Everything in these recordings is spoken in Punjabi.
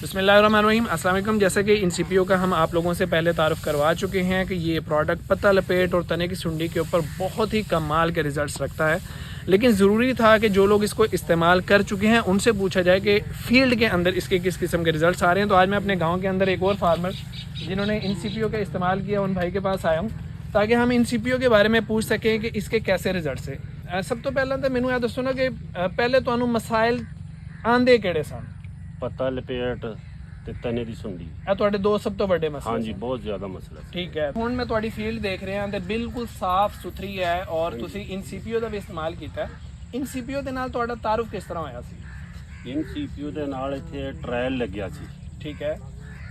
बिस्मिल्लाहिर्रहमानिर्रहीम, अस्सलाम वालेकुम। जैसे कि इन सीपीओ का हम आप लोगों से पहले तारुफ़ करवा चुके हैं कि ये प्रोडक्ट पत्ता लपेट और तने की सुंडी के ऊपर बहुत ही कमाल के रिज़ल्ट्स रखता है, लेकिन ज़रूरी था कि जो लोग इसको इस्तेमाल कर चुके हैं उनसे पूछा जाए कि फ़ील्ड के अंदर इसके किस किस्म के रिज़ल्ट्स आ रहे हैं। तो आज मैं अपने गाँव के अंदर एक और फार्मर जिन्होंने इन सीपीओ का इस्तेमाल किया उन भाई के पास आया हूँ ताकि हम इन सीपीओ के बारे में पूछ सकें कि इसके कैसे रिज़ल्ट्स है। सब तो पहले तो मैनू यह दसो ना कि पहले तो मसाइल आंदे किहड़े सन? पत्ता लपेट ते तने दी सुंडी। ਇਹ ਤੁਹਾਡੇ ਦੋ ਸਭ ਤੋਂ ਵੱਡੇ ਮਸਲੇ हाँ जी, बहुत ज़्यादा मसला है। ਠੀਕ ਹੈ। ਹੁਣ ਮੈਂ ਤੁਹਾਡੀ ਫੀਲਡ ਦੇਖ ਰਿਹਾ ਤੇ ਬਿਲਕੁਲ ਸਾਫ਼ ਸੁਥਰੀ ਹੈ ਔਰ ਤੁਸੀਂ ਇਨ ਸੀਪੀਓ ਦਾ ਵੀ ਇਸਤੇਮਾਲ ਕੀਤਾ ਹੈ। ਇਨ ਸੀਪੀਓ ਦੇ ਨਾਲ ਤੁਹਾਡਾ ਤਾਰੁਫ ਕਿਸ ਤਰ੍ਹਾਂ ਹੋਇਆ ਸੀ? इन CPU ਦੇ ਨਾਲ ਇੱਥੇ ਟ੍ਰਾਇਲ ਲੱਗਿਆ ਸੀ। ਠੀਕ ਹੈ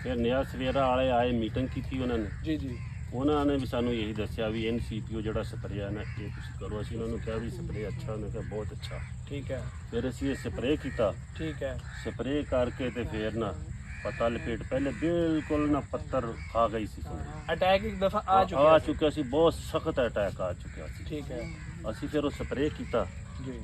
ਫਿਰ ਨਿਆ ਸਵੇਰਾ ਵਾਲੇ ਆਏ, ਮੀਟਿੰਗ ਕੀਤੀ ਉਹਨਾਂ ਨੇ। ਜੀ ਜੀ ਉਹਨਾਂ ਨੇ ਵੀ ਸਾਨੂੰ ਇਹੀ ਦੱਸਿਆ ਵੀ ਇਨ CPU ਜਿਹੜਾ ਸਪਰੇਅ ਹੈ ਨਾ ਇਹ ਤੁਸੀਂ ਕਰੋ। ਅਸੀਂ ਉਹਨਾਂ ਨੂੰ ਕਿਹਾ ਵੀ ਸਪਰੇਅ ਅੱਛਾ, ਉਹਨੇ ਕਿਹਾ ਬਹੁਤ ਅੱਛਾ। ਠੀਕ ਹੈ ਫਿਰ ਅਸੀਂ ਇਹ ਸਪਰੇਅ ਕੀਤਾ। ਠੀਕ ਹੈ ਸਪਰੇਅ ਕਰਕੇ ਤੇ ਫਿਰ ਨਾ ਪੱਤਾ ਲਪੇਟ ਪਹਿਲੇ ਬਿਲਕੁਲ ਨਾ ਪੱਤਰ ਖਾ ਗਈ ਸੀ ਸੁੰਡੀ। ਅਟੈਕ ਇੱਕ ਦਫਾ ਆ ਆ ਚੁੱਕਿਆ ਸੀ। ਚੁੱਕਿਆ ਸੀ, ਬਹੁਤ ਸਖਤ ਅਟੈਕ ਆ ਚੁੱਕਿਆ ਸੀ। ਠੀਕ ਹੈ ਅਸੀਂ ਫਿਰ ਉਹ ਸਪਰੇਅ ਕੀਤਾ ਜੀ।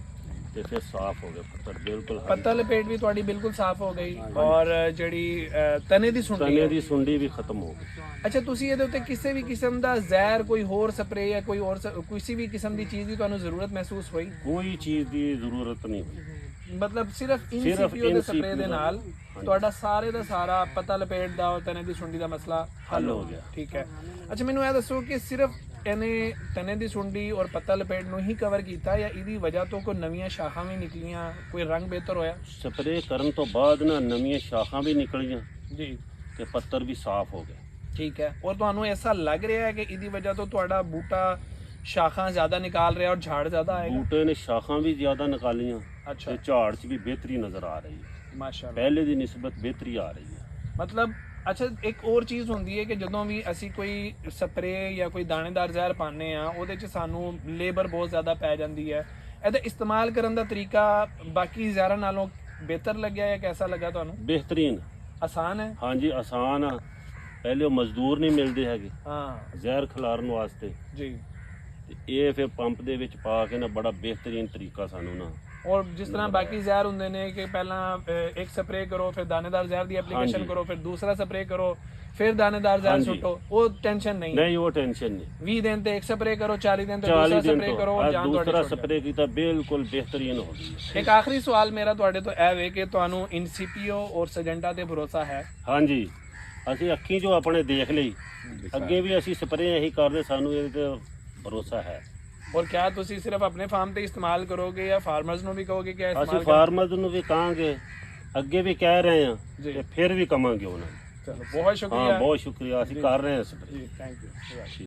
ਤੇ ਫਿਰ ਸਾਫ਼ ਹੋ ਗਏ ਪੱਤਰ ਬਿਲकुल। ਪੱਤਾ ਲਪੇਟ ਵੀ ਤੁਹਾਡੀ ਬਿਲਕੁਲ ਸਾਫ਼ ਹੋ ਗਈ ਔਰ ਜਿਹੜੀ ਤਨੇ ਦੀ ਸੁੰਡੀ ਤਨੇ ਹੈ। ਦੀ ਸੁੰਡੀ ਵੀ ਖਤਮ ਹੋ ਗਈ। ਅੱਛਾ, ਤੁਸੀਂ ਇਹਦੇ ਉੱਤੇ ਕਿਸੇ ਵੀ ਕਿਸਮ ਦਾ ਜ਼ਹਿਰ, ਕੋਈ ਹੋਰ ਸਪਰੇਅ ਜਾਂ ਕੋਈ ਹੋਰ ਕਿਸੇ ਵੀ ਕਿਸਮ ਦੀ ਚੀਜ਼ ਦੀ ਤੁਹਾਨੂੰ ਜ਼ਰੂਰਤ ਮਹਿਸੂਸ ਹੋਈ? ਕੋਈ ਚੀਜ਼ ਦੀ ਜ਼ਰੂਰਤ ਨਹੀਂ ਹੋਈ। ਮਤਲਬ ਸਿਰਫ ਇਨ ਸਿਰਫ ਸੀਪੀਓ ਦੇ in ਸਪਰੇਅ ਦੇ CPO ਨਾਲ ਤੁਹਾਡਾ ਸਾਰੇ ਦਾ ਸਾਰਾ ਪੱਤਾ ਲਪੇਟ ਦਾ ਔਰ ਤਨੇ ਦੀ ਸੁੰਡੀ ਦਾ ਮਸਲਾ ਹੱਲ ਹੋ ਗਿਆ। ਠੀਕ ਹੈ। ਅੱਛਾ, ਮੈਨੂੰ ਇਹ ਦੱਸੋ ਕਿ ਸਿਰਫ ਇਹਨੇ ਤਨੇ ਦੀ ਸੁੰਡੀ ਔਰ ਪੱਤਾ ਲਪੇਟ ਨੂੰ ਹੀ ਕਵਰ ਕੀਤਾ ਜਾਂ ਇਹਦੀ ਵਜ੍ਹਾ ਤੋਂ ਕੋਈ ਨਵੀਆਂ ਸ਼ਾਖਾਂ ਵੀ ਨਿਕਲੀਆਂ, ਕੋਈ ਰੰਗ ਬਿਹਤਰ ਹੋਇਆ? ਸਪਰੇਅ ਕਰਨ ਤੋਂ ਬਾਅਦ ਨਾ ਨਵੀਆਂ ਸ਼ਾਖਾਂ ਵੀ ਨਿਕਲੀਆਂ ਜੀ। ਤੇ ਪੱਤਰ ਵੀ ਸਾਫ਼ ਹੋ ਗਏ। ਠੀਕ ਹੈ। ਔਰ ਤੁਹਾਨੂੰ ਐਸਾ ਲੱਗ ਰਿਹਾ ਹੈ ਕਿ ਇਹਦੀ ਵਜ੍ਹਾ ਤੋਂ ਤੁਹਾਡਾ ਬੂਟਾ ਸ਼ਾਖਾਂ ਜ਼ਿਆਦਾ ਨਿਕਾਲ ਰਿਹਾ ਔਰ ਝਾੜ ਜ਼ਿਆਦਾ ਆਏਗਾ? ਬੂਟੇ ਨੇ ਸ਼ਾਖਾਂ ਵੀ ਜ਼ਿਆਦਾ ਨਿਕਾਲੀਆਂ ਅੱਛਾ, ਤੇ ਝਾੜ 'ਚ ਵੀ ਬਿਹਤਰੀ ਨਜ਼ਰ ਆ ਰਹੀ ਹੈ। ਮਾਸ਼ਾਅੱਲਾ। ਪਹਿਲੇ ਦੀ ਨਿਸਬਤ ਬਿਹਤਰੀ ਆ ਰਹੀ ਹੈ। ਮਤਲਬ ਅੱਛਾ, ਇੱਕ ਹੋਰ ਚੀਜ਼ ਹੁੰਦੀ ਹੈ ਕਿ ਜਦੋਂ ਵੀ ਅਸੀਂ ਕੋਈ ਸਪਰੇਅ ਜਾਂ ਕੋਈ ਦਾਣੇਦਾਰ ਜ਼ਹਿਰ ਪਾਉਂਦੇ ਆ ਉਹਦੇ 'ਚ ਸਾਨੂੰ ਲੇਬਰ ਬਹੁਤ ਜ਼ਿਆਦਾ ਪੈ ਜਾਂਦੀ ਹੈ। ਇਹਦਾ ਇਸਤੇਮਾਲ ਕਰਨ ਦਾ ਤਰੀਕਾ ਬਾਕੀ ਜ਼ਹਿਰਾਂ ਨਾਲੋਂ ਬਿਹਤਰ ਲੱਗਿਆ ਜਾਂ ਕੈਸਾ ਲੱਗਾ ਤੁਹਾਨੂੰ? ਬਿਹਤਰੀਨ। ਆਸਾਨ ਹੈ? ਹਾਂਜੀ, ਆਸਾਨ ਆ। ਪਹਿਲੇ ਉਹ ਮਜ਼ਦੂਰ ਨਹੀਂ ਮਿਲਦੇ ਹੈਗੇ ਹਾਂ ਜ਼ਹਿਰ ਖਿਲਾਰਨ ਵਾਸਤੇ, ਜੀ। ਤੇ ਇਹ ਫਿਰ ਪੰਪ ਦੇ ਵਿੱਚ ਪਾ ਕੇ ਨਾ ਬੜਾ ਬਿਹਤਰੀਨ ਤਰੀਕਾ ਸਾਨੂੰ ਨਾ। ਔਰ ਜਿਸ ਤਰ੍ਹਾਂ ਬਾਕੀ ਜ਼ਹਿਰ ਹੁੰਦੇ ਨੇ ਕਿ ਪਹਿਲਾਂ ਇੱਕ ਸਪਰੇਅ ਕਰੋ, ਫਿਰ ਦਾਣੇਦਾਰ ਜ਼ਹਿਰ ਦੀ ਐਪਲੀਕੇਸ਼ਨ ਹਾਂਜੀ। ਕਰੋ, ਫਿਰ ਦੂਸਰਾ ਸਪਰੇਅ ਕਰੋ, ਫਿਰ ਦਾਣੇਦਾਰ ਜ਼ਹਿਰ ਹਾਂਜੀ। ਸੁੱਟੋ, ਉਹ ਟੈਨਸ਼ਨ ਨਹੀਂ। ਨਹੀਂ, ਉਹ ਟੈਨਸ਼ਨ ਨਹੀਂ। 20 ਦਿਨ ਤੇ ਇੱਕ ਸਪਰੇਅ ਕਰੋ, 40 ਦਿਨ ਤੇ 40 ਦੂਸਰਾ ਦਿਨ ਸਪਰੇਅ ਕਰੋ ਤੋਂ ਔਰ ਜਾਨ ਤੁਹਾਡੀ ਦੂਸਰਾ ਛੁੱਟ ਜਾਏ। ਸਪਰੇਅ ਕੀਤਾ ਬਿਲਕੁਲ ਬਿਹਤਰੀਨ ਹੋ ਗਈ। ਇੱਕ ਆਖਰੀ ਸਵਾਲ ਮੇਰਾ ਤੁਹਾਡੇ ਤੋਂ ਇਹ ਵੇ ਕਿ ਤੁਹਾਨੂੰ ਇਨ ਸੀਪੀਓ ਔਰ ਸਜੈਂਟਾ ਤੇ ਭਰੋਸਾ ਹੈ? ਹਾਂਜੀ, ਅਸੀਂ ਅੱਖੀਂ ਜੋ ਆਪਣੇ ਦੇਖ ਲਈ, ਅੱਗੇ ਵੀ ਅਸੀਂ ਸਪਰੇਅ ਇਹੀ ਕਰਦੇ, ਸਾਨੂੰ ਇਹਦੇ ਤੇ ਭਰੋਸਾ ਹੈ। ਔਰ ਕਿਆ ਤੁਸੀਂ ਸਿਰਫ ਆਪਣੇ ਫਾਰਮ ਤੇ ਇਸਤੇਮਾਲ ਕਰੋਗੇ ਜਾਂ ਫਾਰਮਰਸ ਨੂੰ ਵੀ ਕਹੋਗੇ ਕਿ ਇਹ ਅਸੀਂ ਇਸਤੇਮਾਲ ਕਰੋ? ਫਾਰਮਰਜ਼ ਨੂੰ ਵੀ ਕਹਾਂਗੇ, ਅੱਗੇ ਵੀ ਕਹਿ ਰਹੇ ਹਾਂ ਜੀ। ਤੇ ਫਿਰ ਵੀ ਕਵਾਂਗੇ ਉਹਨਾਂ ਨੂੰ। ਚਲੋ, ਬਹੁਤ ਹਾਂ, ਸ਼ੁਕਰੀਆ ਬਹੁਤ ਸ਼ੁਕਰੀਆ। ਅਸੀਂ ਕਰ ਰਹੇ ਹਾਂ ਸਪਰੇਅ। ਜੀ, ਥੈਂਕ ਯੂ।